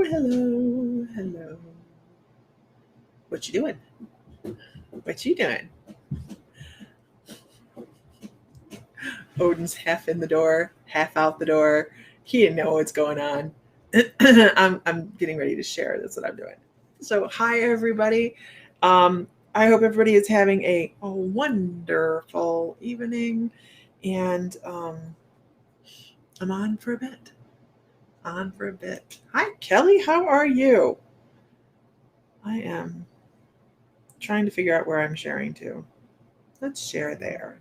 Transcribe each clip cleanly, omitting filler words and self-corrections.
Hello. What you doing? What you doing? Odin's half in the door, half out the door. He didn't know what's going on. I'm getting ready to share. That's what I'm doing. So, hi everybody. I hope everybody is having a wonderful evening, and I'm on for a bit. Hi Kelly, how are you? I am trying to figure out where I'm sharing to. Let's share there.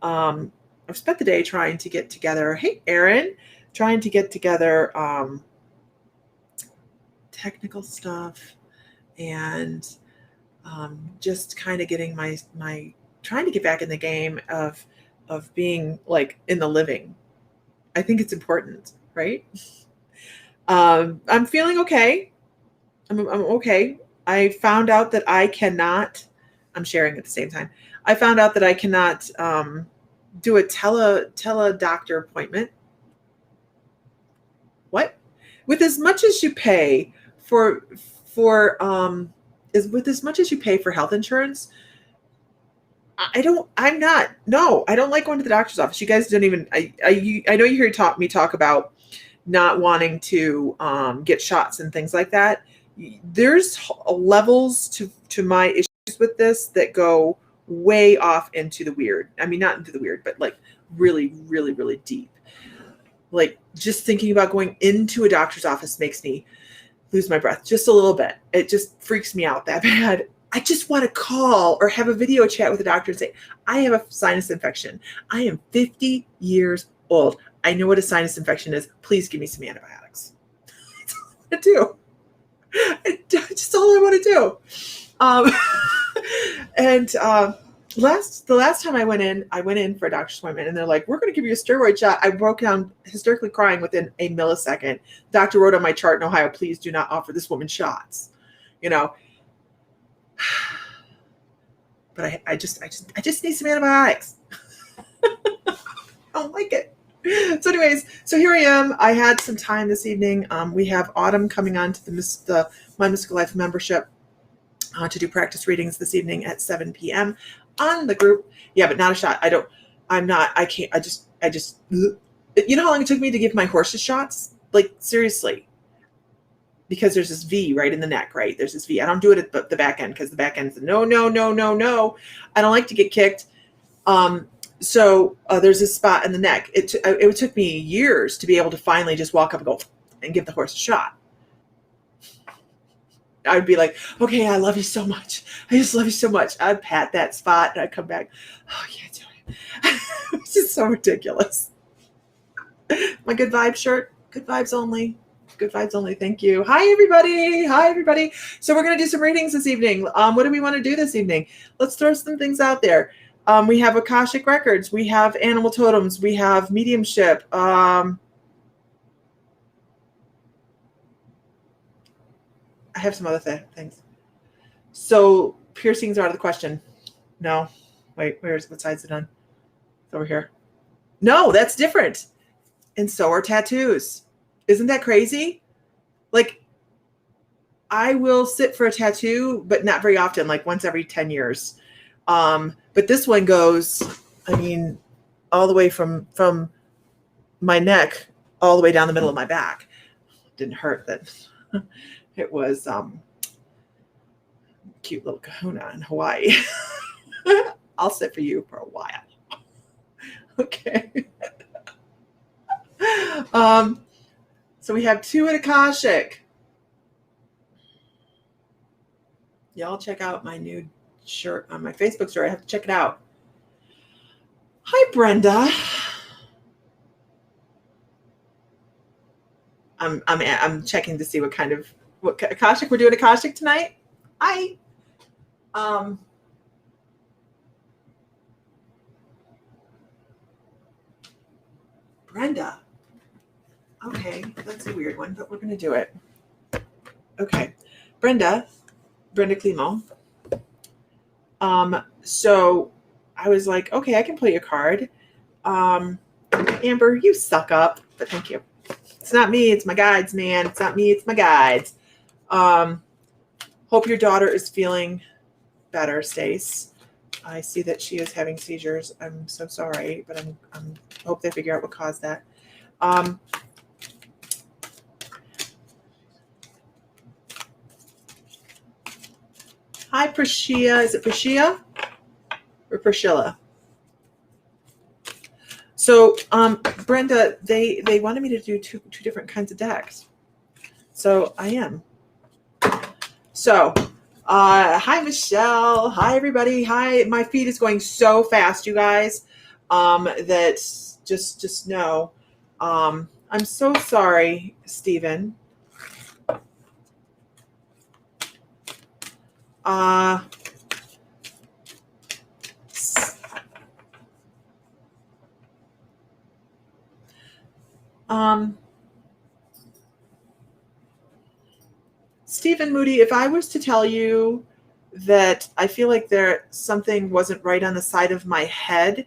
I've spent the day trying to get together. Hey, Erin, trying to get together technical stuff and just kind of getting my trying to get back in the game of being like in the living. I think it's important, right? I'm feeling okay. I'm okay. I found out that I cannot. I'm sharing at the same time. I found out that I cannot do a tele doctor appointment. What? With as much as you pay for is with as much as you pay for health insurance, I don't like going to the doctor's office. You guys don't even I know you hear me talk about not wanting to get shots and things like that. There's levels to my issues with this that go way off into the weird. I mean, not into the weird, but like really, really, really deep. Like just thinking about going into a doctor's office makes me lose my breath just a little bit. It just freaks me out that bad. I just want to call or have a video chat with a doctor and say, I have a sinus infection. I am 50 years old. I know what a sinus infection is. Please give me some antibiotics. That's all I want to do. Just all I want to do. And the last time I went in for a doctor's appointment, and they're like, we're going to give you a steroid shot. I broke down hysterically crying within a millisecond. Doctor wrote on my chart in Ohio, please do not offer this woman shots. You know, but I just need some antibiotics. I don't like it. So anyways, so here I am. I had some time this evening. We have Autumn coming on to the My Mystical Life membership to do practice readings this evening at 7 p.m. on the group. Yeah, but not a shot. I can't, I just, you know how long it took me to give my horses shots? Like, seriously. Because there's this V right in the neck, right? There's this V. I don't do it at the back end because the back end's no. I don't like to get kicked. So there's this spot in the neck. It took me years to be able to finally just walk up and go and give the horse a shot. I'd be like, okay, I love you so much. I just love you so much. I'd pat that spot and I'd come back. Oh, yeah, do it. It's just so ridiculous. My good vibe shirt, good vibes only. Good vibes only. Thank you. Hi, everybody. So we're going to do some readings this evening. What do we want to do this evening? Let's throw some things out there. We have Akashic Records. We have Animal Totems. We have Mediumship. I have some other things. So piercings are out of the question. No. Wait, what side is it on? It's over here. No, that's different. And so are tattoos. Isn't that crazy? Like, I will sit for a tattoo, but not very often, like once every 10 years. But this one goes, I mean, all the way from my neck all the way down the middle of my back. It didn't hurt that. It was cute little kahuna in Hawaii. I'll sit for you for a while. Okay. So we have two at Akashic. Y'all check out my new shirt on my Facebook story. I have to check it out. Hi, Brenda. I'm checking to see what Akashic we're doing. Akashic tonight. Hi. Brenda. Okay, that's a weird one, but we're going to do it. Okay, Brenda Climo. So I was like, okay, I can play a card. Amber, you suck up, but thank you. It's not me. It's my guides, man. It's not me. It's my guides. Hope your daughter is feeling better, Stace. I see that she is having seizures. I'm so sorry, but I'm hope they figure out what caused that. Hi, Priscilla. Is it Priscilla or Priscilla? So, Brenda, they wanted me to do two different kinds of decks. So I am. So, hi, Michelle. Hi, everybody. Hi. My feed is going so fast, you guys, that just know. I'm so sorry, Stephen. Stephen Moody, if I was to tell you that I feel like something wasn't right on the side of my head,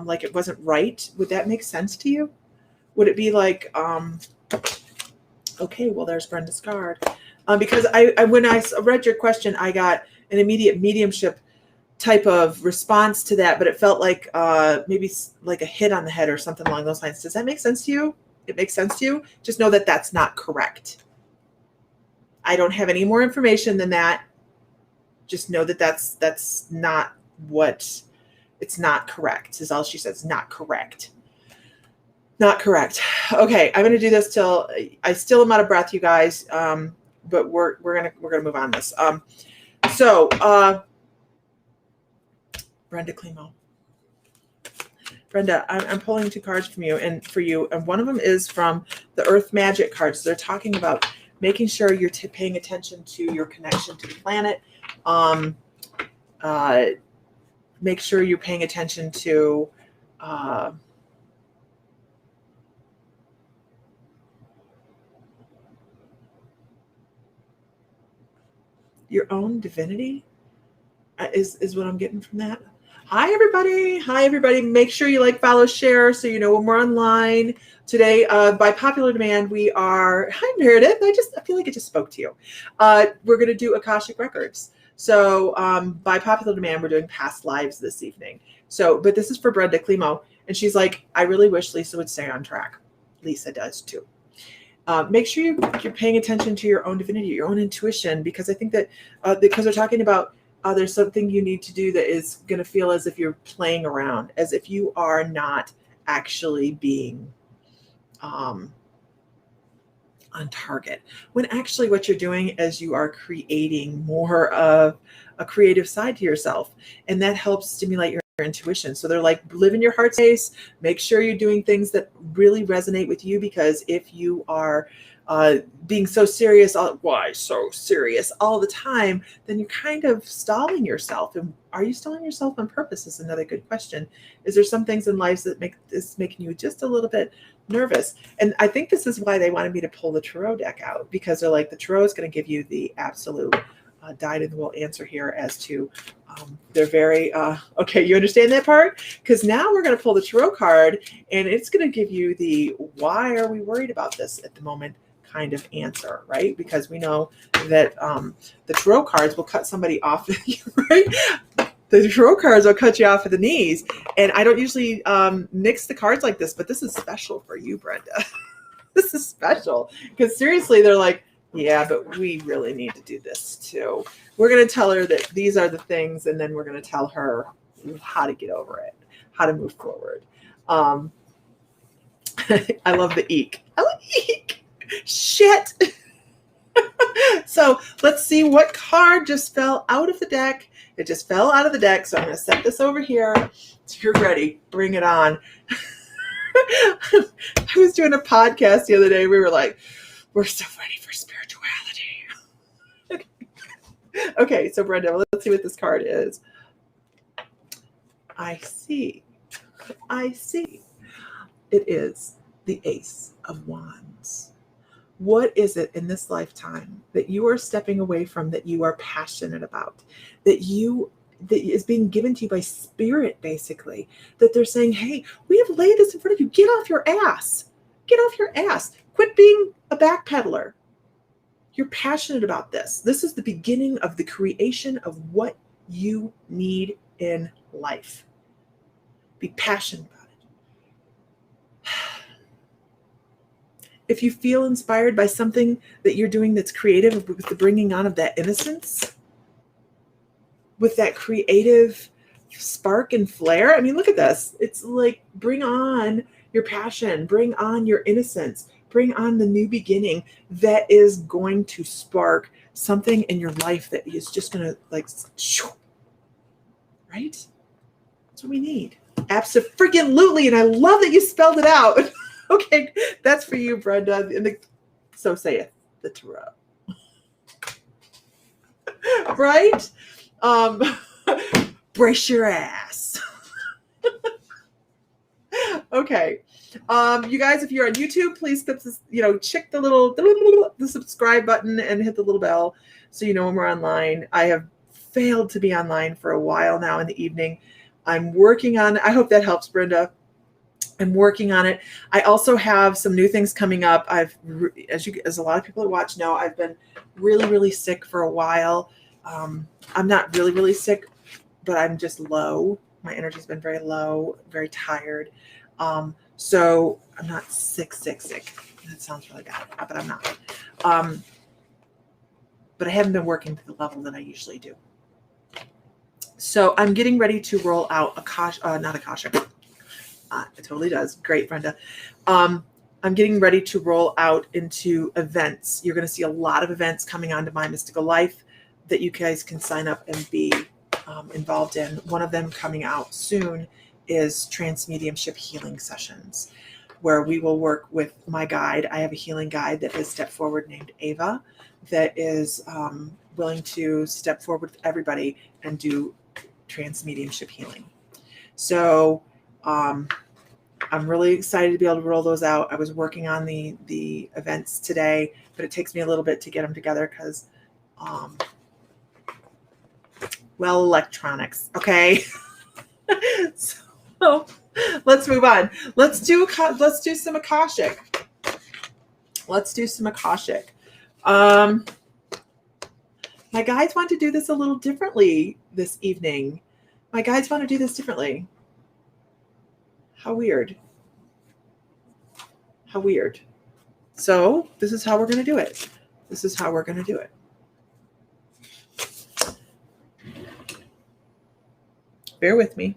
like it wasn't right, would that make sense to you? Would it be like, okay, well, there's Brenda's card. Because I when I read your question, I got an immediate mediumship type of response to that, but it felt like maybe like a hit on the head or something along those lines. Does that make sense to you? It makes sense to you? Just know that that's not correct. I don't have any more information than that. Just know that that's not what, it's not correct, is all she says. Not correct. Not correct. Okay, I'm gonna do this till I still am out of breath, you guys. But we're gonna move on this. Brenda Climo. Brenda, I'm pulling two cards from you and for you, and one of them is from the Earth Magic cards. They're talking about making sure you're paying attention to your connection to the planet. Make sure you're paying attention to your own divinity is what I'm getting from that. Hi, everybody. Hi, everybody. Make sure you like, follow, share so you know when we're online. Today, by popular demand, we are... Hi, Meredith. I feel like I just spoke to you. We're going to do Akashic Records. So by popular demand, we're doing past lives this evening. So, but this is for Brenda Climo. And she's like, I really wish Lisa would stay on track. Lisa does too. Make sure you're paying attention to your own divinity, your own intuition, because I think that because we're talking about there's something you need to do that is going to feel as if you're playing around, as if you are not actually being on target, when actually what you're doing is you are creating more of a creative side to yourself, and that helps stimulate your intuition. So they're like, live in your heart space, make sure you're doing things that really resonate with you, because if you are being so serious, why so serious all the time, then you're kind of stalling yourself. And are you stalling yourself on purpose is another good question. Is there some things in life that making you just a little bit nervous? And I think this is why they wanted me to pull the tarot deck out, because they're like, the tarot is going to give you the absolute dyed-in-the-wool answer here as to they're very okay, you understand that part? Because now we're going to pull the tarot card, and it's going to give you the why are we worried about this at the moment kind of answer, right? Because we know that the tarot cards will cut somebody off, right? The tarot cards will cut you off at the knees. And I don't usually mix the cards like this, but this is special for you, Brenda. This is special because seriously, they're like, yeah, but we really need to do this too. We're going to tell her that these are the things, and then we're going to tell her how to get over it, how to move forward. I love the eek. I love eek. Shit. So let's see what card just fell out of the deck. It just fell out of the deck. So I'm going to set this over here. So you're ready. Bring it on. I was doing a podcast the other day. We were like, we're so ready for spirituality. Okay, so Brenda, let's see what this card is. I see. It is the Ace of Wands. What is it in this lifetime that you are stepping away from, that you are passionate about, that is being given to you by spirit, basically, that they're saying, hey, we have laid this in front of you. Get off your ass. Get off your ass. Quit being a backpedaler. You're passionate about this. This is the beginning of the creation of what you need in life. Be passionate about it. If you feel inspired by something that you're doing that's creative, with the bringing on of that innocence, with that creative spark and flare, I mean, look at this. It's like, bring on your passion, bring on your innocence, bring on the new beginning that is going to spark something in your life that is just going to like, right? That's what we need. Abso-freaking-lutely. And I love that you spelled it out. Okay, that's for you, Brenda. So saith the tarot. Right? Brace your ass. Okay. You guys, if you're on YouTube, please check the subscribe button and hit the little bell so you know when we're online. I have failed to be online for a while now in the evening. I'm working on it. I hope that helps, Brenda. I'm working on it. I also have some new things coming up. As a lot of people who watch know, I've been really, really sick for a while. I'm not really, really sick, but I'm just low. My energy's been very low, very tired. So I'm not sick. That sounds really bad, but I'm not. But I haven't been working to the level that I usually do. So I'm getting ready to roll out not Akasha. It totally does. Great, Brenda. I'm getting ready to roll out into events. You're going to see a lot of events coming onto My Mystical Life that you guys can sign up and be involved in. One of them coming out soon is Mediumship healing sessions, where we will work with my guide. I have a healing guide that has stepped forward named Ava that is willing to step forward with everybody and do Mediumship healing. So I'm really excited to be able to roll those out. I was working on the events today, but it takes me a little bit to get them together because, electronics. Okay. So let's move on. Let's do some Akashic. My guides want to do this a little differently this evening. My guides want to do this differently. How weird. So this is how we're going to do it. Bear with me.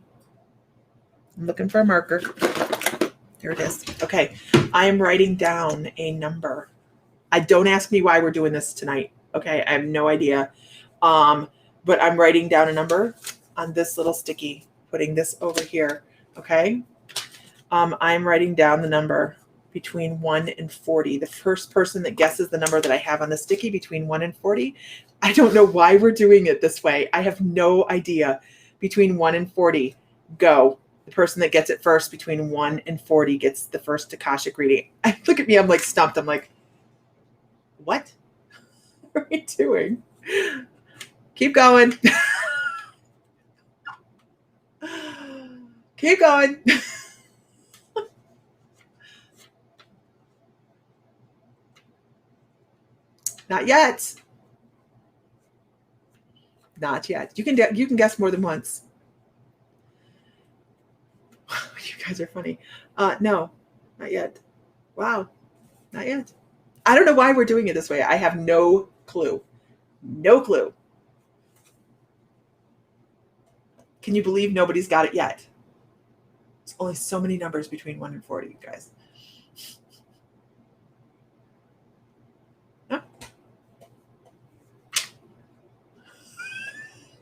I'm looking for a marker. Here it is. Okay. I am writing down a number. Don't ask me why we're doing this tonight. Okay. I have no idea. But I'm writing down a number on this little sticky, putting this over here. Okay. I'm writing down the number between 1 and 40. The first person that guesses the number that I have on the sticky between 1 and 40, I don't know why we're doing it this way. I have no idea. Between 1 and 40, go. The person that gets it first between 1 and 40 gets the first Akashic reading. Look at me. I'm like stumped. I'm like, what? What are we doing? Keep going. Keep going. Not yet. Not yet. You can guess more than once. You guys are funny. No, not yet. Wow, not yet. I don't know why we're doing it this way. I have no clue. No clue. Can you believe nobody's got it yet? There's only so many numbers between 1 and 40, you guys.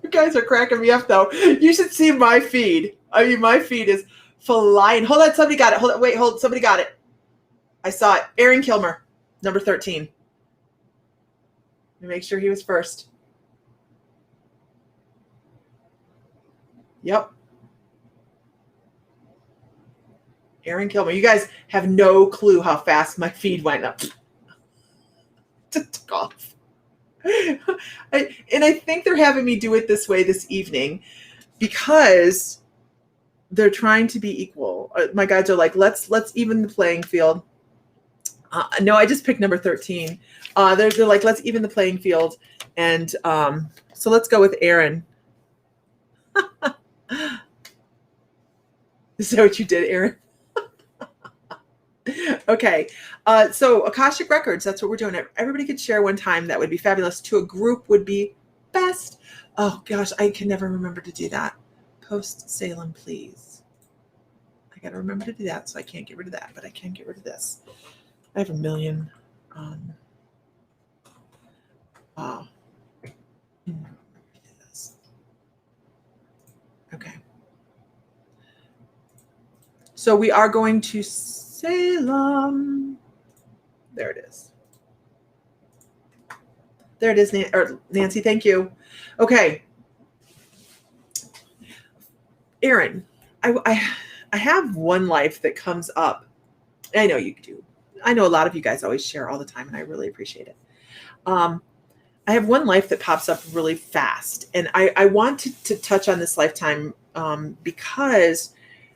You guys are cracking me up, though. You should see my feed. I mean, my feed is flying. Hold on, somebody got it. Hold on, wait, somebody got it. I saw it. Aaron Kilmer, number 13. Let me make sure he was first. Yep. Aaron Kilmer. You guys have no clue how fast my feed went up. Took off. I think they're having me do it this way this evening because they're trying to be equal. My guides are like, let's even the playing field. No, I just picked number 13. They're like, let's even the playing field. And so let's go with Aaron. Is that what you did, Aaron? Okay. So Akashic Records, that's what we're doing. Everybody could share one time. That would be fabulous. To a group would be best. Oh, gosh, I can never remember to do that. Post Salem, please. I got to remember to do that, so I can't get rid of that, but I can get rid of this. I have a million. Okay. So we are going to Salem. There it is. There it is, Nancy. Thank you. Okay. Aaron, I have one life that comes up. I know you do. I know a lot of you guys always share all the time, and I really appreciate it. I have one life that pops up really fast, and I want to touch on this lifetime because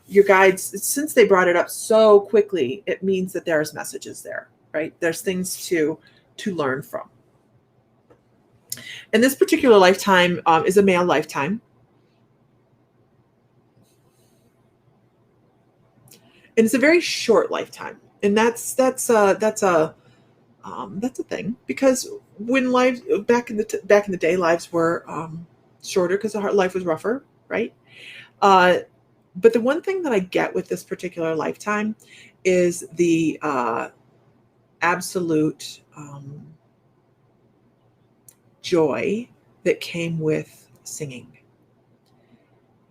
your guides, since they brought it up so quickly, it means that there's messages there, right? There's things to learn from. And this particular lifetime is a male lifetime. And it's a very short lifetime. And that's a thing, because when lives back in the day, lives were shorter because life was rougher, right? But the one thing that I get with this particular lifetime is the absolute joy that came with singing.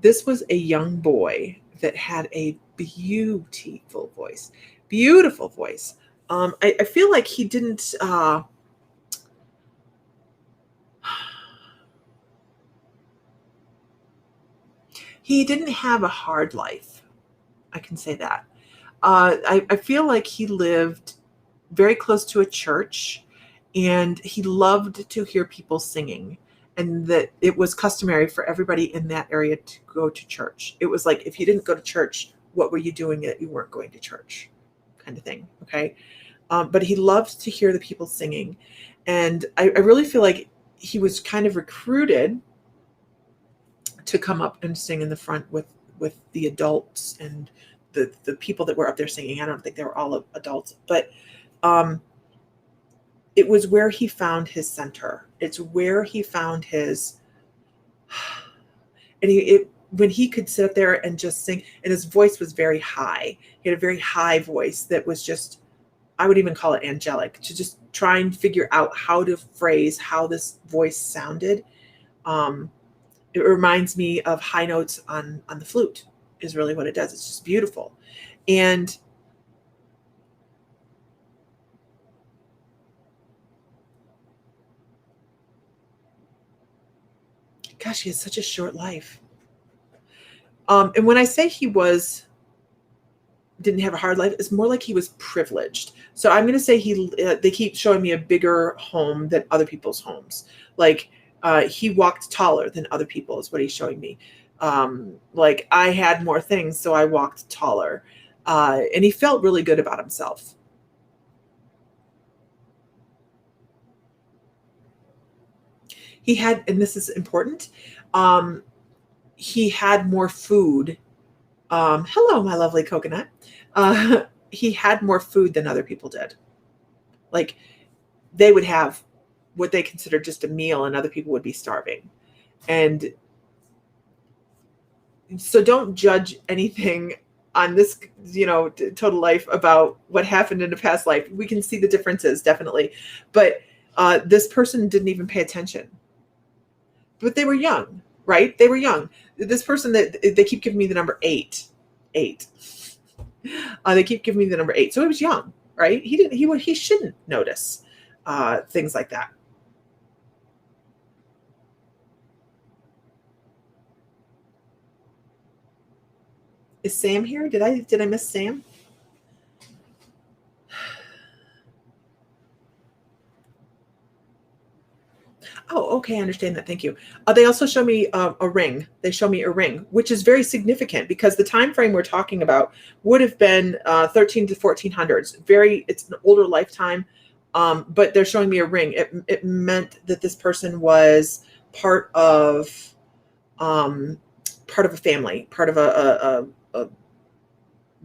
This was a young boy that had a beautiful voice. I feel like he didn't have a hard life. I can say that. I feel like he lived very close to a church, and he loved to hear people singing, and that it was customary for everybody in that area to go to church. It was like, if you didn't go to church, what were you doing that you weren't going to church, kind of thing. Okay. But he loved to hear the people singing. And I really feel like he was kind of recruited to come up and sing in the front with the adults and the people that were up there singing. I don't think they were all adults, but it was where he found his center. It's where he found his, and when he could sit up there and just sing, and his voice was very high. He had a very high voice that was just, I would even call it angelic, to just try and figure out how to phrase how this voice sounded. It reminds me of high notes on the flute, is really what it does. It's just beautiful. And gosh, he had such a short life. And when I say he didn't have a hard life, it's more like he was privileged. So I'm going to say they keep showing me a bigger home than other people's homes. Like he walked taller than other people is what he's showing me. Like I had more things, so I walked taller. And he felt really good about himself. He had, and this is important, he had more food. Hello, my lovely coconut. He had more food than other people did. Like they would have what they considered just a meal, and other people would be starving. And so don't judge anything on this, total life about what happened in a past life. We can see the differences, definitely. But this person didn't even pay attention. But they were young, right? They were young. This person, that they keep giving me the number 8. They keep giving me the number 8. So he was young, right? He shouldn't notice things like that. Is Sam here? Did I miss Sam? Oh, okay. I understand that. Thank you. They also show me a ring. They show me a ring, which is very significant because the time frame we're talking about would have been 13 to 1400s. It's an older lifetime, but they're showing me a ring. It meant that this person was part of a family, part of a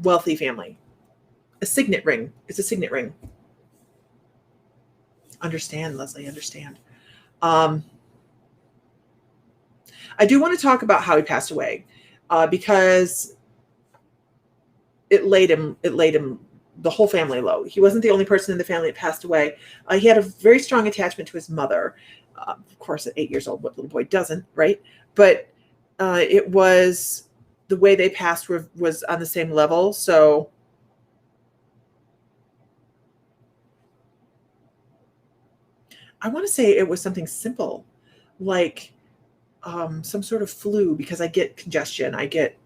wealthy family. A signet ring. It's a signet ring. Understand, Leslie. Understand. Um, I do want to talk about how he passed away, because it laid him the whole family low. He wasn't the only person in the family that passed away. He had a very strong attachment to his mother. Of course, at 8 years old, what little boy doesn't, right? But it was the way they passed was on the same level. So I want to say it was something simple, like some sort of flu, because I get congestion. I get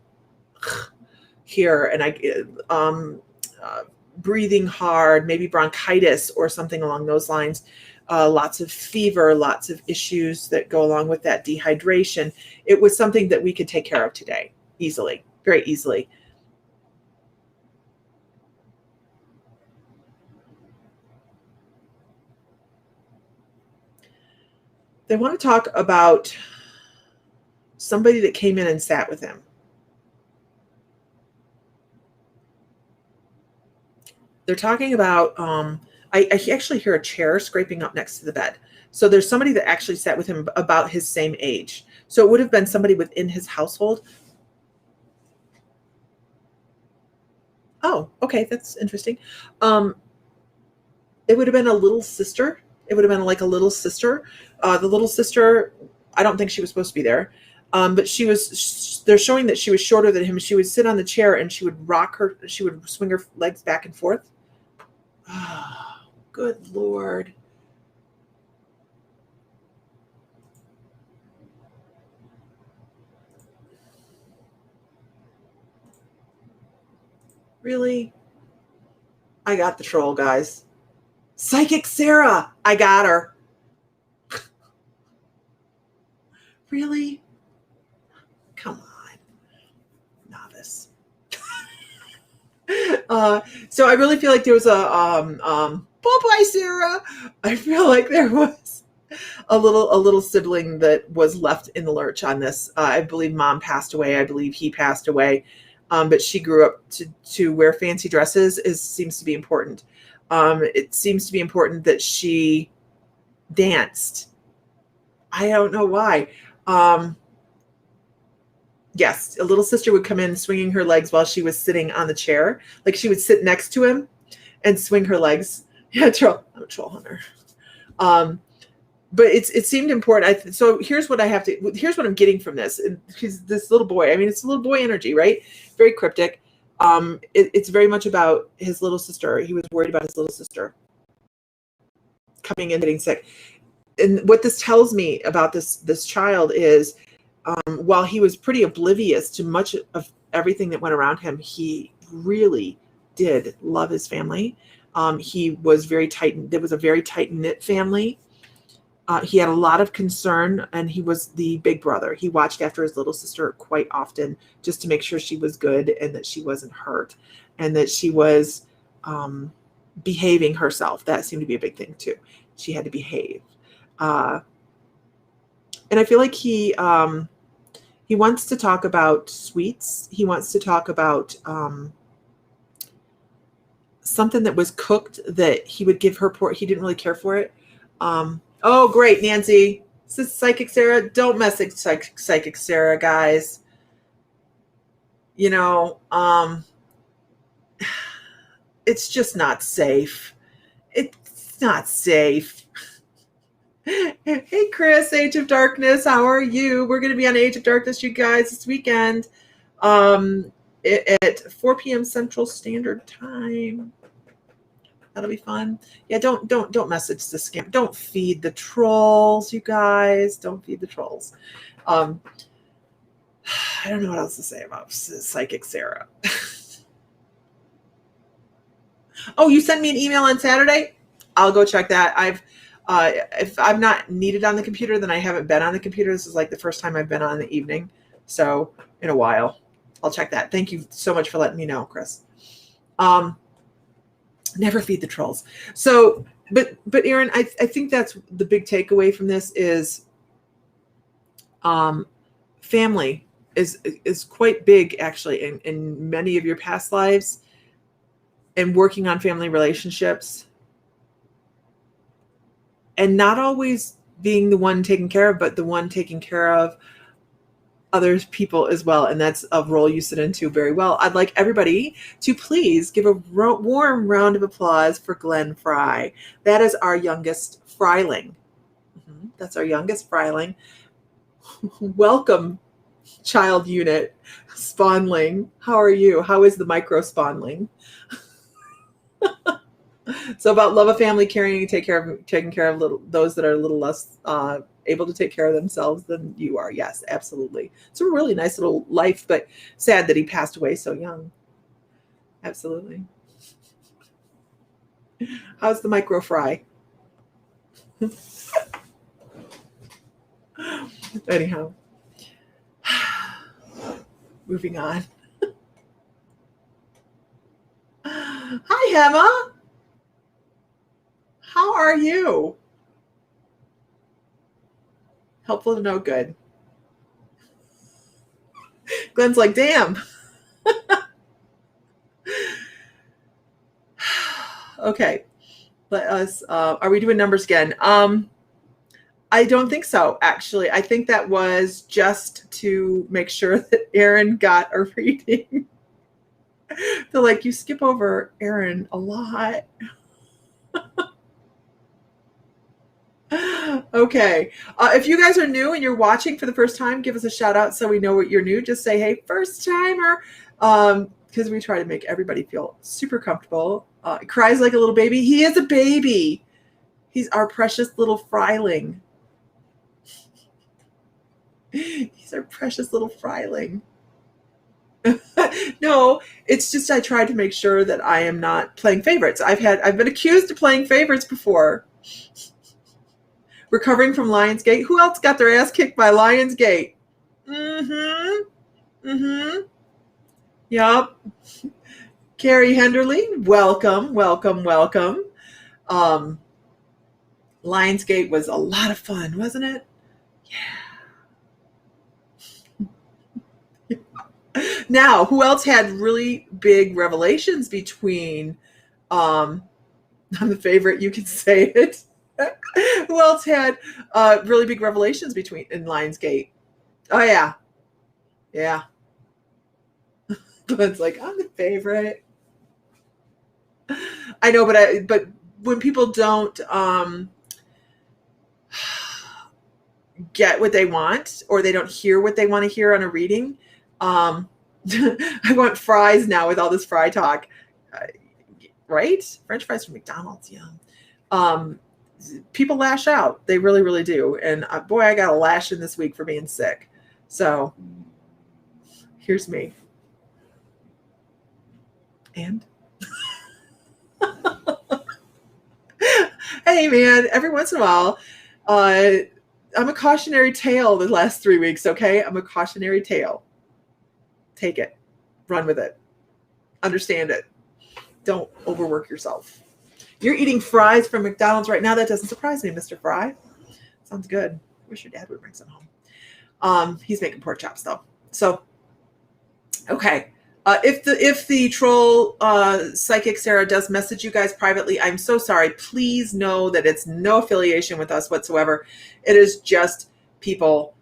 here, and I get breathing hard, maybe bronchitis or something along those lines. Lots of fever, lots of issues that go along with that, dehydration. It was something that we could take care of today easily, very easily. They want to talk about somebody that came in and sat with him. They're talking about, I actually hear a chair scraping up next to the bed. So there's somebody that actually sat with him about his same age. So it would have been somebody within his household. Oh, okay. That's interesting. It would have been a little sister. It would have been like a little sister. The little sister, I don't think she was supposed to be there. But they're showing that she was shorter than him. She would sit on the chair and she would she would swing her legs back and forth. Oh, good Lord. Really? I got the troll, guys. Psychic Sarah. I got her. Really? Come on. Novice. So I really feel like there was a bye Sarah. I feel like there was a little sibling that was left in the lurch on this. I believe mom passed away. I believe he passed away. But she grew up to wear fancy dresses seems to be important. It seems to be important that she danced. I don't know why. Yes, a little sister would come in swinging her legs while she was sitting on the chair. Like she would sit next to him and swing her legs. Yeah, troll. I'm a troll hunter. But it seemed important. So here's what I'm getting from this. He's this little boy. I mean, it's a little boy energy, right? Very cryptic. It's very much about his little sister. He was worried about his little sister coming in getting sick. And what this tells me about this child is, while he was pretty oblivious to much of everything that went around him, he really did love his family. He was very tight. There was a very tight knit family. He had a lot of concern, and he was the big brother. He watched after his little sister quite often just to make sure she was good and that she wasn't hurt and that she was behaving herself. That seemed to be a big thing too. She had to behave. And I feel like he wants to talk about sweets. He wants to talk about something that was cooked that he would give her. He didn't really care for it. Oh, great, Nancy. This is Psychic Sarah. Don't mess with Psychic Sarah, guys. You know, it's just not safe. It's not safe. Hey, Chris, Age of Darkness. How are you? We're going to be on Age of Darkness, you guys, this weekend at 4 p.m. Central Standard Time. That'll be fun. Yeah, don't message the scam. Don't feed the trolls, you guys. Don't feed the trolls. I don't know what else to say about Psychic Sarah. Oh, you sent me an email on Saturday? I'll go check that. If I'm not needed on the computer, then I haven't been on the computer. This is like the first time I've been on in the evening. So in a while, I'll check that. Thank you so much for letting me know, Chris. Never feed the trolls. So, but Erin, I think that's the big takeaway from this is family is quite big actually in many of your past lives, and working on family relationships, and not always being the one taken care of, but the one taking care of other people as well. And that's a role you sit into very well. I'd like everybody to please give a warm round of applause for Glenn Fry. That is our youngest Fryling. That's our youngest Fryling. Welcome, child unit spawnling. How are you? How is the micro spawnling? So about love of family, caring, taking care of those that are a little less able to take care of themselves than you are. Yes, absolutely. It's a really nice little life, but sad that he passed away so young. Absolutely. How's the micro fry? Anyhow, moving on. Hi, Emma. How are you? Helpful to know, good. Glenn's like, damn. Okay. Let us, are we doing numbers again? I don't think so, actually. I think that was just to make sure that Erin got a reading. They're like, you skip over Erin a lot. Okay. If you guys are new and you're watching for the first time, give us a shout out so we know what you're new. Just say, hey, first timer. Because we try to make everybody feel super comfortable. Cries like a little baby. He is a baby. He's our precious little Fryling. He's our precious little Fryling. No, it's just I tried to make sure that I am not playing favorites. I've been accused of playing favorites before. Recovering from Lionsgate. Who else got their ass kicked by Lionsgate? Yup. Carrie Henderly, welcome. Lionsgate was a lot of fun, wasn't it? Yeah. Now, who else had really big revelations between I'm the favorite, you can say it. Who else had really big revelations in Lionsgate? Oh yeah. Yeah. Glenn's like, I'm the favorite. I know, but when people don't get what they want, or they don't hear what they want to hear on a reading, I want fries now with all this fry talk, right? French fries from McDonald's, yum. People lash out. They really, really do. And boy, I got a lash in this week for being sick. So here's me. And hey, man, every once in a while, I'm a cautionary tale the last 3 weeks, okay? I'm a cautionary tale. Take it. Run with it. Understand it. Don't overwork yourself. You're eating fries from McDonald's right now. That doesn't surprise me, Mr. Fry. Sounds good. Wish your dad would bring some home. He's making pork chops, though. So, okay. If the troll psychic Sarah does message you guys privately, I'm so sorry. Please know that it's no affiliation with us whatsoever. It is just people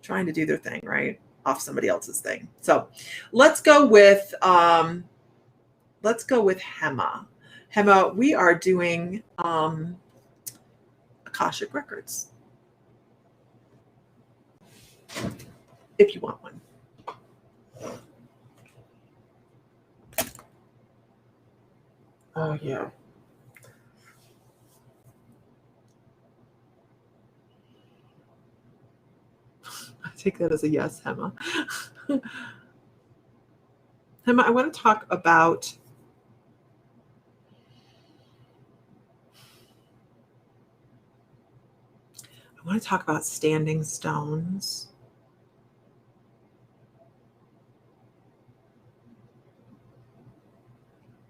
trying to do their thing, right? Off somebody else's thing. So let's go with Hema. Hema, we are doing Akashic Records. If you want one. Oh, yeah. I take that as a yes, Hema. Hema, I want to talk about want to talk about standing stones.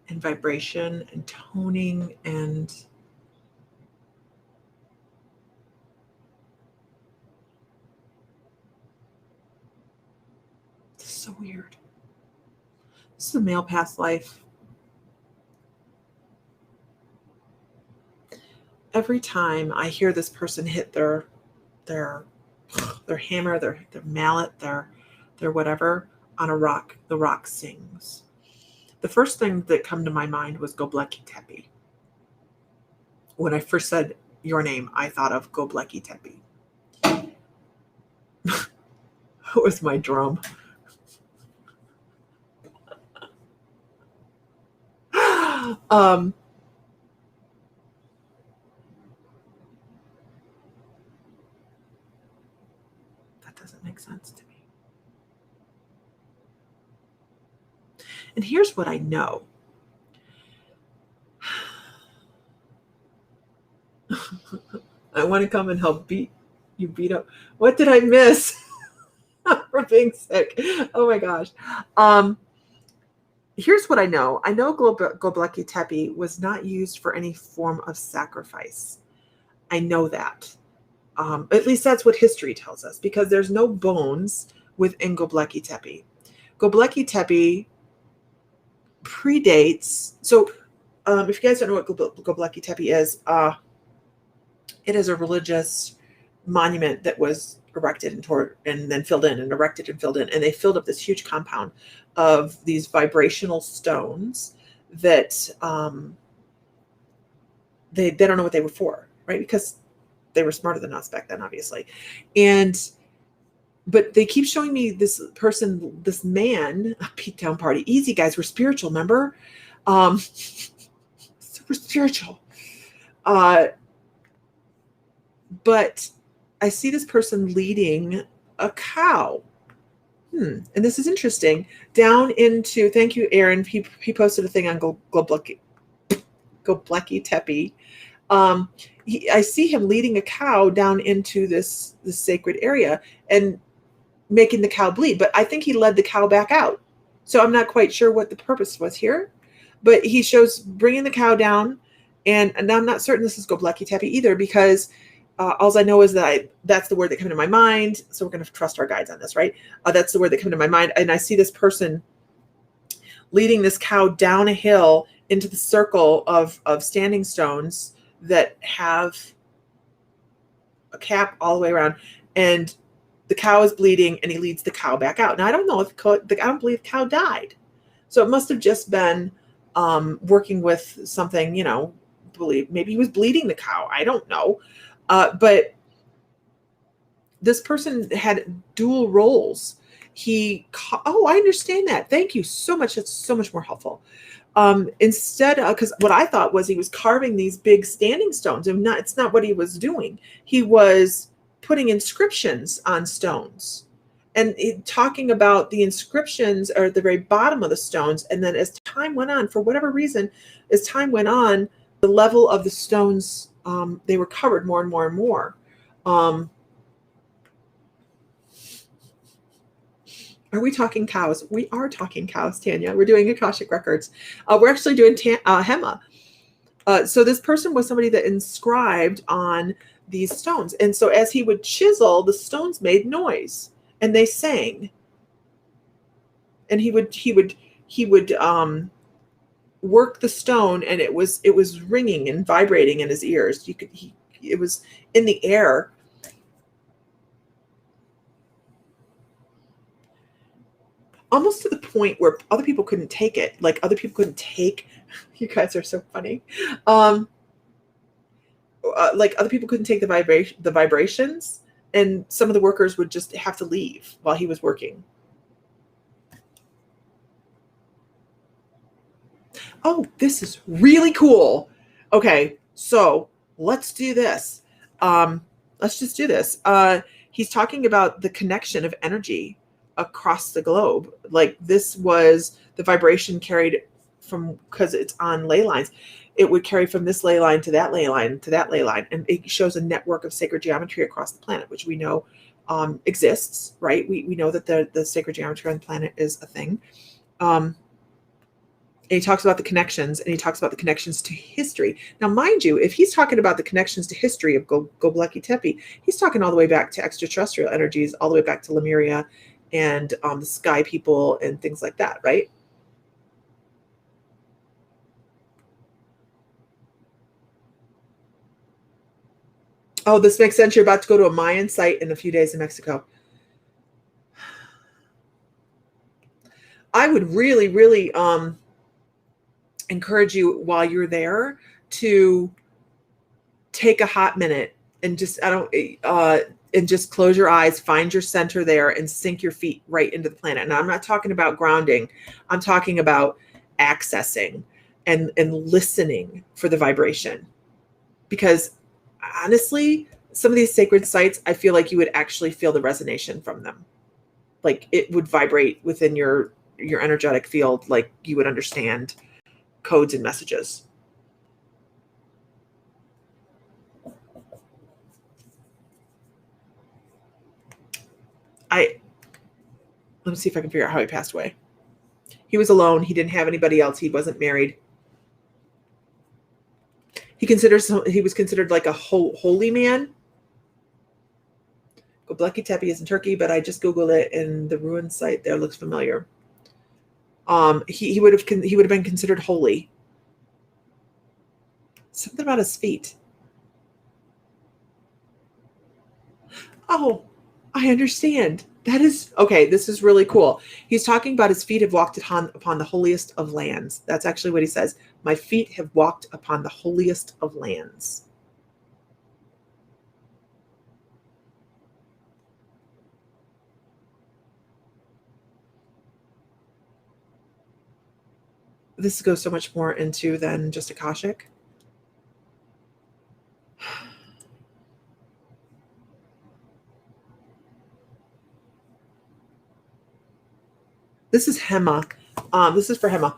And vibration and toning and this is so weird. This is a male past life. Every time I hear this person hit their hammer, their mallet, their whatever on a rock, the rock sings. The first thing that come to my mind was Göbekli Tepe. When I first said your name, I thought of Göbekli Tepe. That was my drum. That doesn't make sense to me. And here's what I know. I want to come and help beat up. What did I miss from being sick? Oh my gosh. Here's what I know. I know Göbekli Tepe was not used for any form of sacrifice. I know that. At least that's what history tells us, because there's no bones within Göbekli Tepe. Göbekli Tepe predates. So if you guys don't know what Göbekli Tepe is, it is a religious monument that was erected and then filled in, and erected and filled in. And they filled up this huge compound of these vibrational stones that they don't know what they were for, right? Because they were smarter than us back then, obviously. But they keep showing me this person, this man, a Pete Down party. Easy, guys. We're spiritual, remember? Super spiritual. But I see this person leading a cow. And this is interesting. Down into, thank you, Aaron. He posted a thing on Göbekli Tepe. I see him leading a cow down into this sacred area and making the cow bleed. But I think he led the cow back out. So I'm not quite sure what the purpose was here. But he shows bringing the cow down. And I'm not certain this is Göbekli Tepe either, because all I know is that that's the word that came to my mind. So we're going to trust our guides on this, right? That's the word that came to my mind. And I see this person leading this cow down a hill into the circle of standing stones that have a cap all the way around. And the cow is bleeding, and he leads the cow back out. Now, I don't know if I don't believe the cow died. So it must have just been working with something, maybe he was bleeding the cow. I don't know. But this person had dual roles. I understand that. Thank you so much. That's so much more helpful. Instead, because what I thought was he was carving these big standing stones, and it's not what he was doing. He was putting inscriptions on stones, and talking about the inscriptions are at the very bottom of the stones. And then as time went on, for whatever reason, the level of the stones, they were covered more and more and more. Are we talking cows? We are talking cows, Tanya. We're doing Akashic Records. We're actually doing Hema. So this person was somebody that inscribed on these stones. And so as he would chisel, the stones made noise and they sang. And he would work the stone, and it was ringing and vibrating in his ears. It was in the air. Almost to the point where other people couldn't take it. Like other people couldn't take, you guys are so funny. Like other people couldn't take the vibrations, and some of the workers would just have to leave while he was working. Oh, this is really cool. Okay, so let's do this. Let's just do this. He's talking about the connection of energy across the globe. Like this was the vibration carried from, because it's on ley lines. it would carry from this ley line to that ley line to that ley line. And it shows a network of sacred geometry across the planet, which we know exists, right? We know that the sacred geometry on the planet is a thing. And he talks about the connections, and he talks about the connections to history. Now, mind you, if he's talking about the connections to history of Göbekli Tepe, he's talking all the way back to extraterrestrial energies, all the way back to Lemuria and the sky people and things like that, right? Oh, this makes sense. You're about to go to a Mayan site in a few days in Mexico. I would really, really encourage you while you're there to take a hot minute and just and just close your eyes, find your center there, and sink your feet right into the planet. And I'm not talking about grounding. I'm talking about accessing and listening for the vibration. Because honestly, some of these sacred sites, I feel like you would actually feel the resonation from them. Like it would vibrate within your energetic field, like you would understand codes and messages. Let me see if I can figure out how he passed away. He was alone. He didn't have anybody else. He wasn't married. He was considered like a holy man. Göbekli Tepe is in Turkey, but I just Googled it, and the ruin site there looks familiar. He would have been considered holy. Something about his feet. Oh, I understand. That is okay. This is really cool. He's talking about his feet have walked upon the holiest of lands. That's actually what he says. My feet have walked upon the holiest of lands. This goes so much more into than just Akashic. This is Hema. This is for Hema.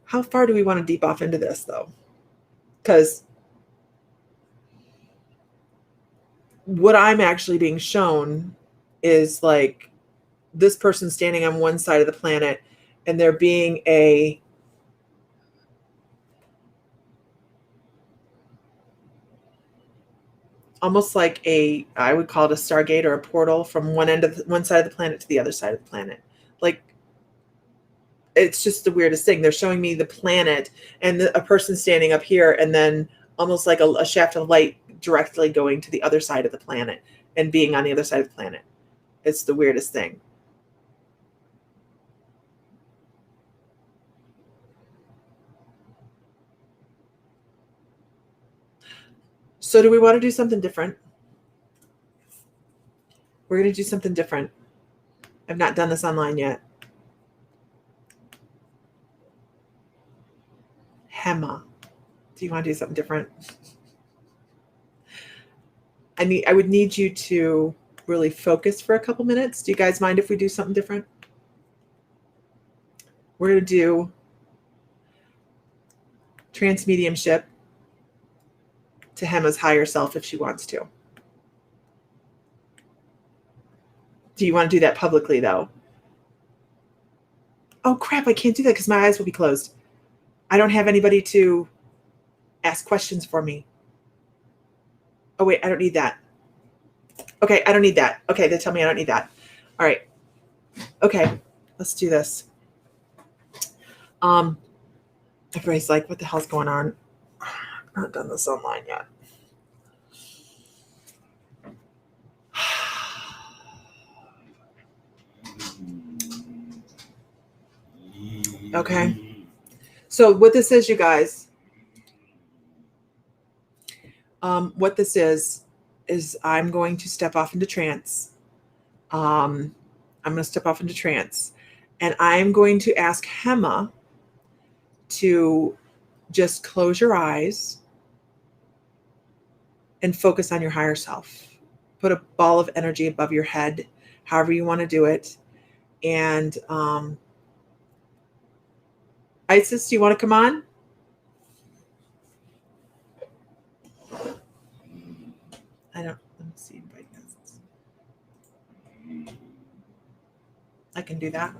How far do we want to deep off into this, though? Because what I'm actually being shown is like this person standing on one side of the planet, and there being almost like I would call it a stargate or a portal from one side of the planet to the other side of the planet. Like, it's just the weirdest thing. They're showing me the planet and a person standing up here, and then almost like a shaft of light directly going to the other side of the planet and being on the other side of the planet. It's the weirdest thing. So do we want to do something different? We're going to do something different. I've not done this online yet. Hema. Do you want to do something different? I would need you to really focus for a couple minutes. Do you guys mind if we do something different? We're going to do trance mediumship to Hema's higher self if she wants to. Do you want to do that publicly, though? Oh, crap, I can't do that because my eyes will be closed. I don't have anybody to ask questions for me. Oh, wait, I don't need that. Okay, I don't need that. Okay, they tell me I don't need that. All right. Okay, let's do this. Everybody's like, what the hell's going on? I've not done this online yet. Okay. So what this is, you guys, what this is I'm going to step off into trance. I'm going to step off into trance, and I'm going to ask Hema to just close your eyes and focus on your higher self. Put a ball of energy above your head however you want to do it. And Isis, do you want to come on? Let me see. Invite guests. I can do that.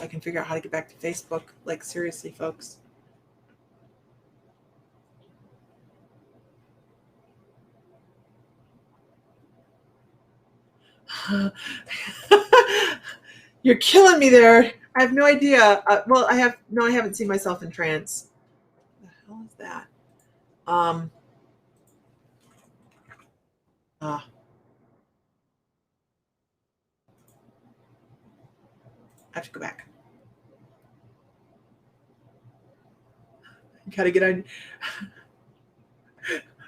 I can figure out how to get back to Facebook. Like, seriously, folks. You're killing me there. I have no idea. Well, I haven't seen myself in trance. What the hell is that? I have to go back. You gotta get on.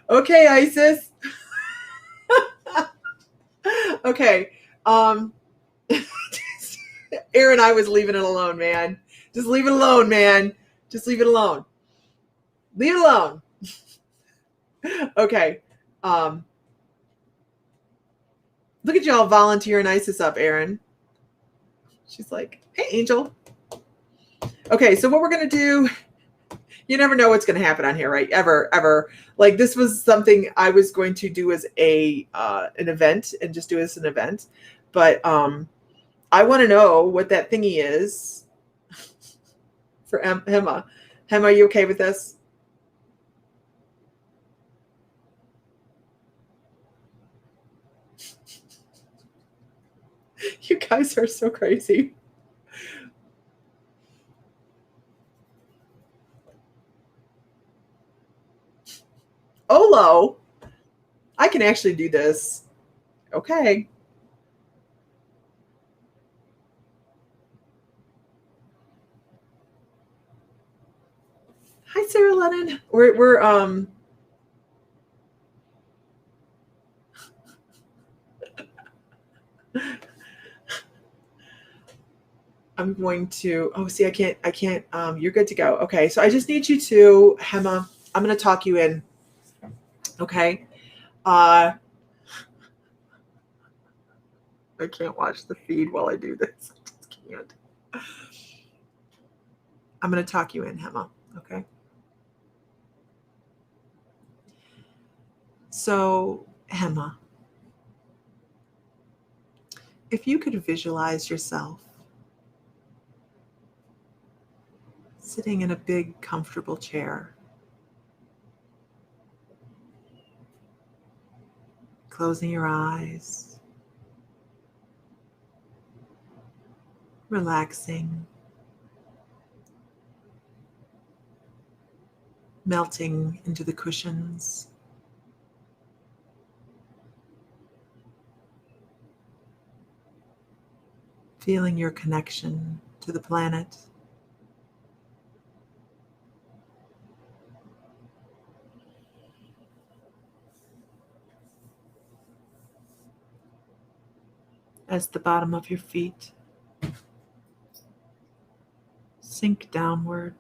Okay, Isis. Okay. Aaron, I was leaving it alone, man. Just leave it alone, man. Just leave it alone. Leave it alone. Okay. Look at y'all volunteering Isis up, Aaron. She's like, hey, Angel. Okay, so what we're going to do, you never know what's going to happen on here, right? Ever. Like, this was something I was going to do as an event and just do as an event. But I want to know what that thingy is for Hema. Hema, are you okay with this? You guys are so crazy. Olo, I can actually do this. Okay. Hi, Sarah Lennon. We're I'm going to, see, I can't, you're good to go. Okay. So I just need you to, Hema, I'm going to talk you in. Okay. I can't watch the feed while I do this. I just can't. I'm going to talk you in, Hema. Okay. So, Hema, if you could visualize yourself sitting in a big, comfortable chair, closing your eyes, relaxing, melting into the cushions, feeling your connection to the planet. As the bottom of your feet sink downward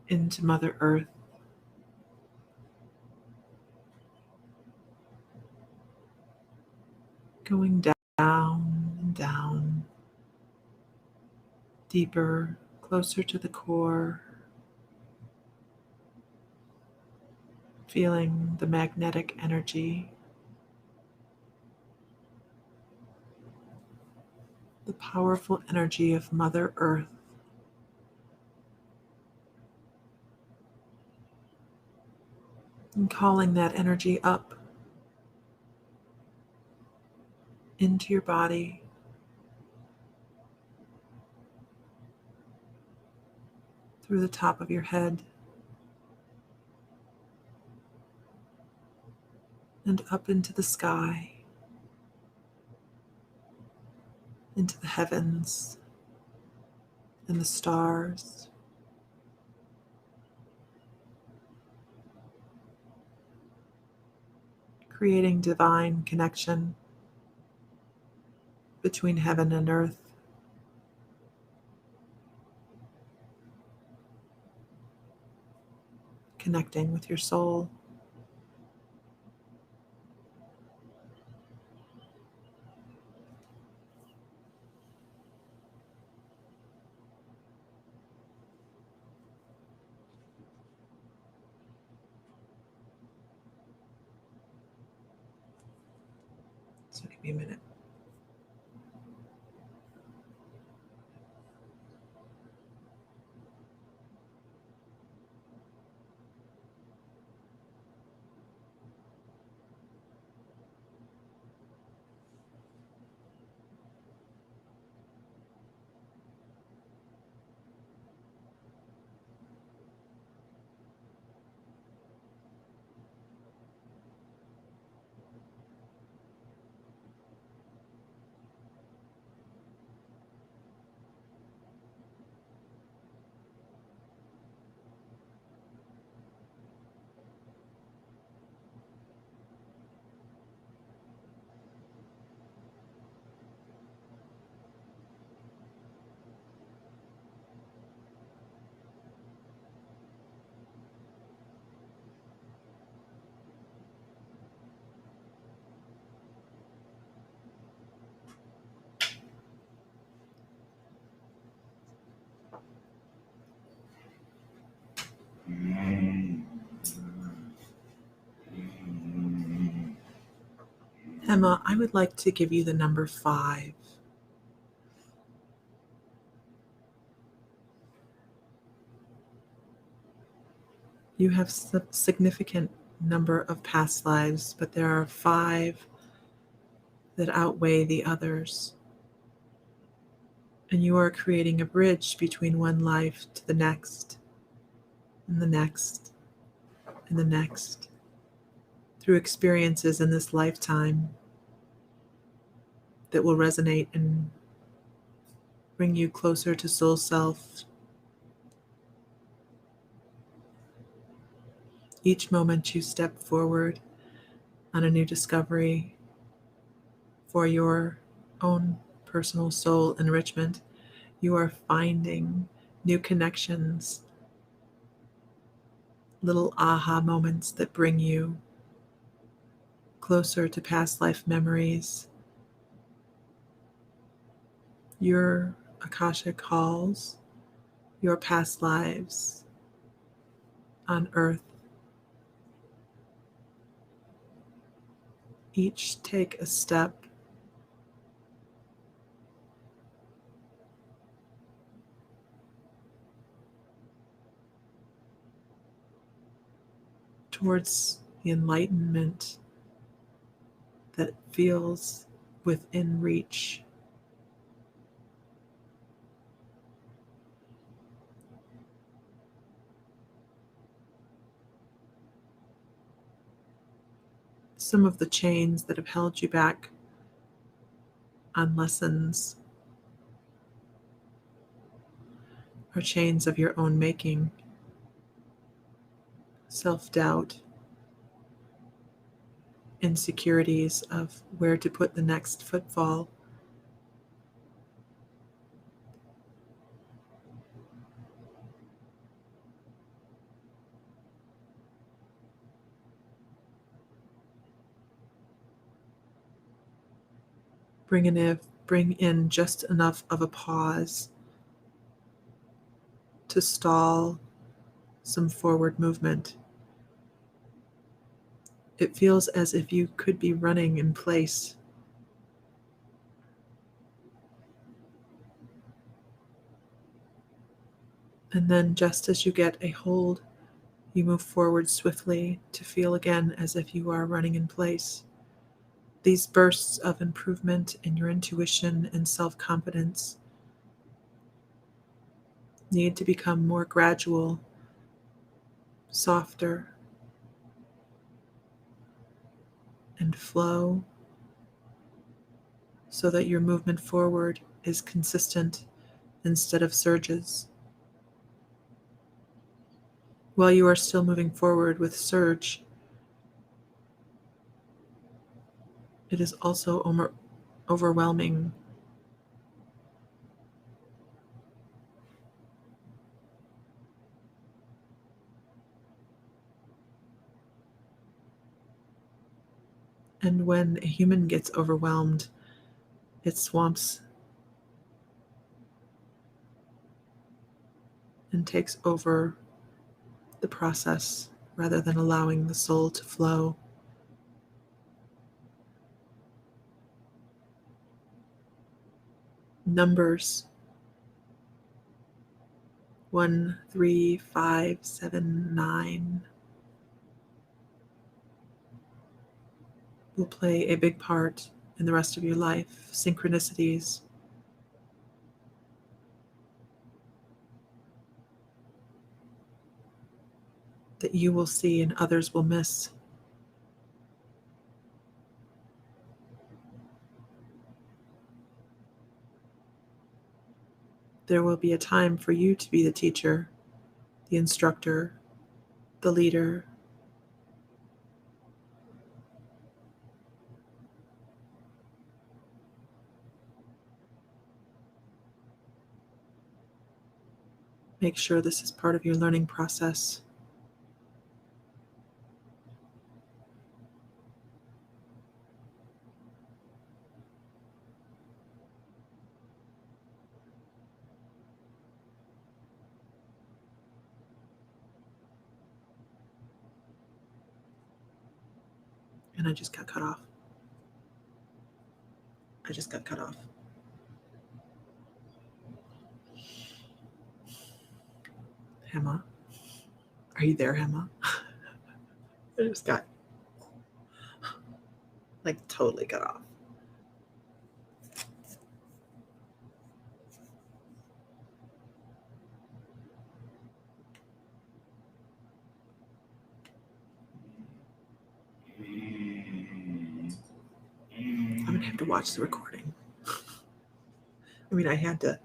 into Mother Earth. Going down and down, deeper, closer to the core, feeling the magnetic energy, the powerful energy of Mother Earth, and calling that energy up into your body, through the top of your head, and up into the sky, into the heavens and the stars. Creating divine connection between heaven and earth. connecting with your soul. So give me a minute. Emma, I would like to give you the number 5. You have a significant number of past lives, but there are 5 that outweigh the others. And you are creating a bridge between one life to the next, and the next, and the next, through experiences in this lifetime that will resonate and bring you closer to soul self. Each moment you step forward on a new discovery for your own personal soul enrichment, you are finding new connections, little aha moments that bring you closer to past life memories. Your Akashic halls, your past lives on earth. Each take a step towards the enlightenment that feels within reach. Some of the chains that have held you back on lessons are chains of your own making. Self-doubt, insecurities of where to put the next footfall. Bring in just enough of a pause to stall some forward movement. It feels as if you could be running in place. And then just as you get a hold, you move forward swiftly to feel again as if you are running in place. These bursts of improvement in your intuition and self-confidence need to become more gradual, softer, and flow so that your movement forward is consistent instead of surges. While you are still moving forward with surge, it is also overwhelming. And when a human gets overwhelmed, it swamps and takes over the process rather than allowing the soul to flow. Numbers 1, 3, 5, 7, 9 will play a big part in the rest of your life. Synchronicities. That you will see and others will miss. There will be a time for you to be the teacher, the instructor, the leader. Make sure this is part of your learning process. And I just got cut off. Hema, are you there, Hema? I just got totally cut off. I'm gonna have to watch the recording. I mean, I had to.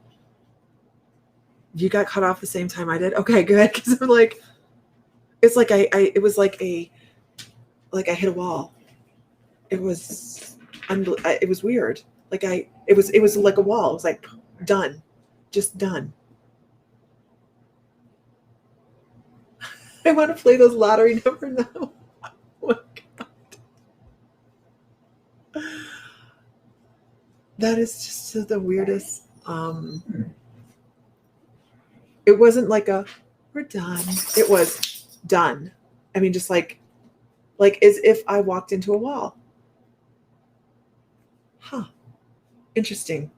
You got cut off the same time I did? Okay, good. Because I'm like, it's like it was like I hit a wall. It was it was weird. It was like a wall. It was like done, just done. I want to play those lottery numbers now. Oh my God. That is just the weirdest. It wasn't like we're done. It was done. I mean, just like as if I walked into a wall. Huh. Interesting.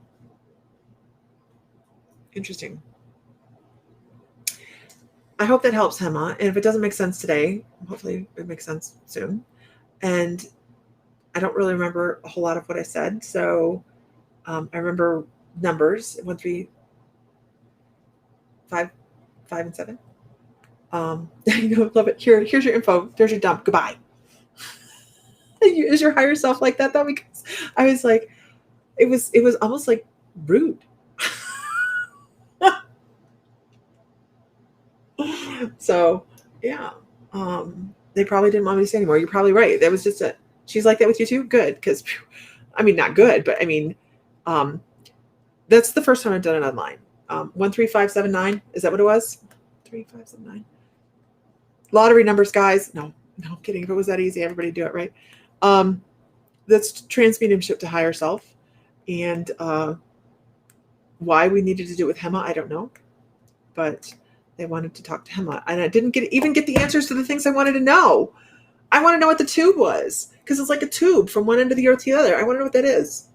I hope that helps, Hema. And if it doesn't make sense today, hopefully it makes sense soon. And I don't really remember a whole lot of what I said. So I remember numbers 1, 3, 5, and 7. Love it. Here's your info. There's your dump. Goodbye. Is your higher self like that though? Because I was like, it was almost like rude. So yeah, they probably didn't want me to say anymore. You're probably right. That was just she's like that with you too. Good, because I mean, not good, but I mean, that's the first time I've done it online. 1, 3, 5, 7, 9. Is that what it was? 3, 5, 7, 9. Lottery numbers, guys. No, I'm kidding. If it was that easy, everybody do it, right? That's transmediumship to higher self, and why we needed to do it with Hema, I don't know, but they wanted to talk to Hema, and I didn't even get the answers to the things I wanted to know. I want to know what the tube was, because it's like a tube from one end of the earth to the other. I want to know what that is.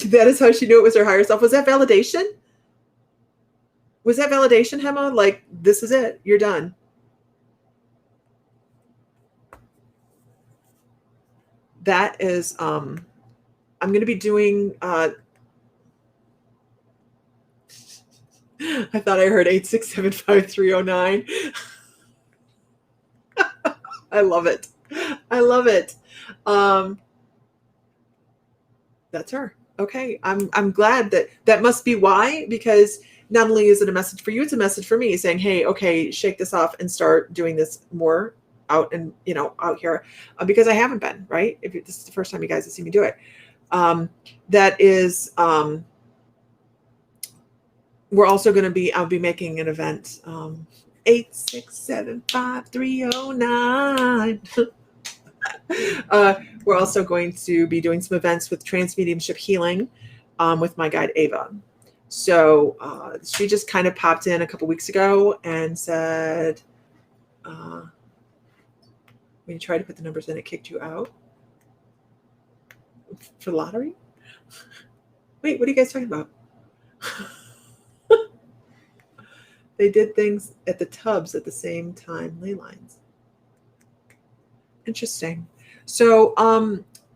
That is how she knew it was her higher self. Was that validation? Was that validation, Hema? Like, this is it. You're done. That is, I'm going to be doing, I thought I heard 8675309. I love it. That's her. Okay. I'm glad that must be why, because not only is it a message for you, it's a message for me saying, hey, okay, shake this off and start doing this more out and, out here, because I haven't been, right? If this is the first time you guys have seen me do it. That is, we're also going to be, I'll be making an event, 8675309. We're also going to be doing some events with trans mediumship healing with my guide Ava. So she just kind of popped in a couple weeks ago and said, when you tried to put the numbers in, it kicked you out for the lottery? Wait, what are you guys talking about? They did things at the tubs at the same time, ley lines. Interesting. So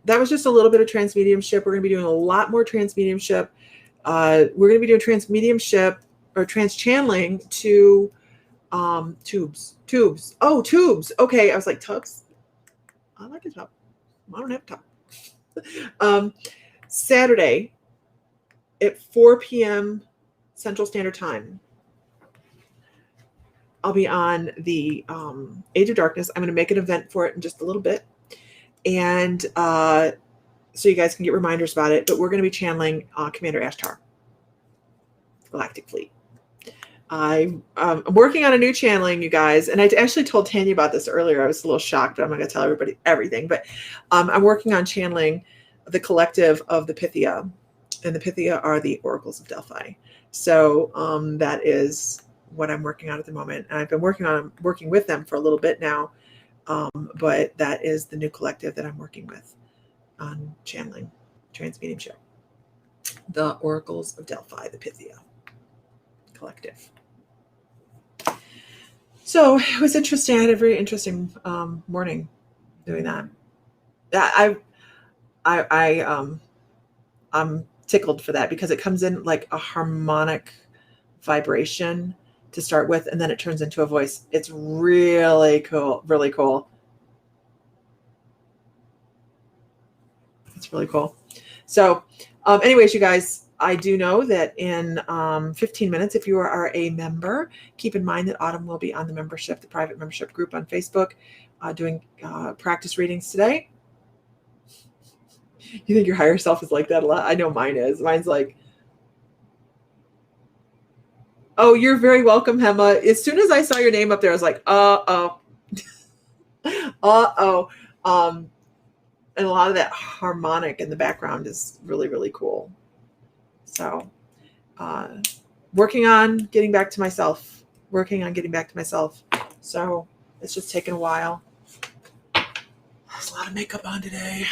that was just a little bit of trans mediumship. We're going to be doing a lot more trans mediumship. We're going to be doing trans mediumship or trans channeling to tubes. Oh, tubes. Okay, I was like, tubs? I like a tub. I don't have a tub. Saturday at 4 p.m. Central Standard Time. I'll be on the Age of Darkness. I'm going to make an event for it in just a little bit. And so you guys can get reminders about it. But we're going to be channeling Commander Ashtar, Galactic Fleet. I'm working on a new channeling, you guys. And I actually told Tanya about this earlier. I was a little shocked, but I'm not going to tell everybody everything. But I'm working on channeling the collective of the Pythia. And the Pythia are the oracles of Delphi. So that is what I'm working on at the moment. And I've been working with them for a little bit now. But that is the new collective that I'm working with on channeling trans mediumship. The oracles of Delphi, the Pythia collective. So it was interesting. I had a very interesting morning doing that. I'm tickled for that because it comes in like a harmonic vibration to start with, and then it turns into a voice. It's really cool. Really cool. It's really cool. So anyways, you guys, I do know that in 15 minutes, if you are a member, keep in mind that Autumn will be on the membership, the private membership group on Facebook, doing practice readings today. You think your higher self is like that a lot? I know mine is. Mine's like, oh, you're very welcome, Hema. As soon as I saw your name up there, I was like, uh-oh. Uh-oh. And a lot of that harmonic in the background is really, really cool. So working on getting back to myself. So it's just taken a while. There's a lot of makeup on today.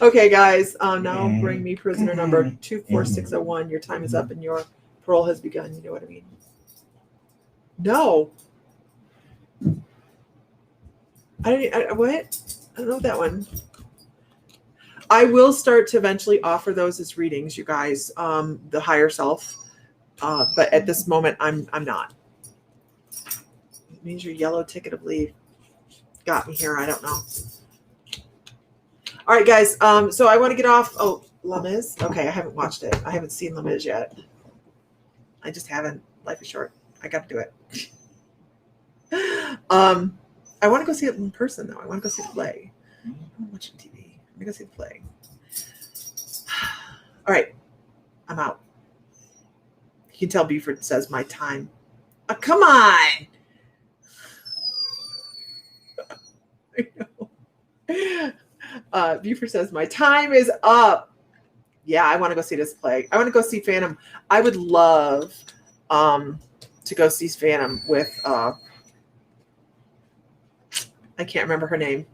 Okay, guys, now bring me prisoner number 24601. Your time is up and your parole has begun. You know what I mean? No. What? I don't know that one. I will start to eventually offer those as readings, you guys, the higher self. But at this moment, I'm not. It means your yellow ticket of leave got me here. I don't know. All right, guys. So I want to get off. Oh, La Miz? Okay, I haven't watched it. I haven't seen La Miz yet. I just haven't. Life is short. I got to do it. I want to go see it in person, though. I want to go see the play. I'm watching TV. I'm going to go see the play. All right. I'm out. You can tell Buford says my time. Oh, come on. I know. Buford says my time is up. Yeah, I want to go see this play. I want to go see Phantom. I would love to go see Phantom with I can't remember her name.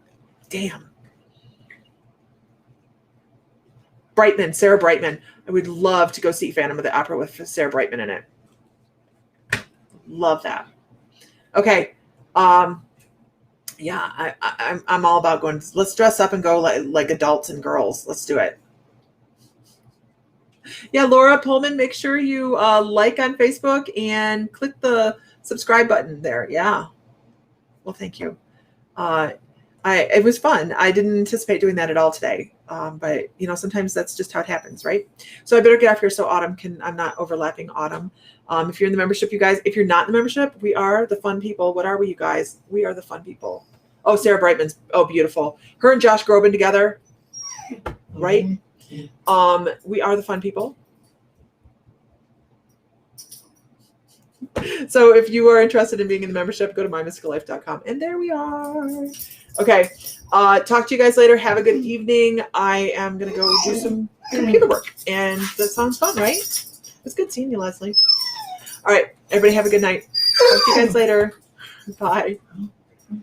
Damn. Brightman, Sarah Brightman. I would love to go see Phantom of the Opera with Sarah Brightman in it. Love that. Okay. Yeah, I'm all about going. Let's dress up and go like adults and girls. Let's do it. Yeah, Laura Pullman, make sure you like on Facebook and click the subscribe button there. Yeah. Well, thank you. It was fun. I didn't anticipate doing that at all today. But you know, sometimes that's just how it happens, right? So I better get off here so I'm not overlapping Autumn. If you're in the membership, you guys, if you're not in the membership, we are the fun people. What are we, you guys? We are the fun people. Oh, Sarah Brightman's, oh, beautiful. Her and Josh Groban together, right? We are the fun people. So if you are interested in being in the membership, go to mymysticallife.com. And there we are. Okay. Talk to you guys later. Have a good evening. I am going to go do some computer work. And that sounds fun, right? It's good seeing you, Leslie. All right. Everybody have a good night. Talk to you guys later. Bye.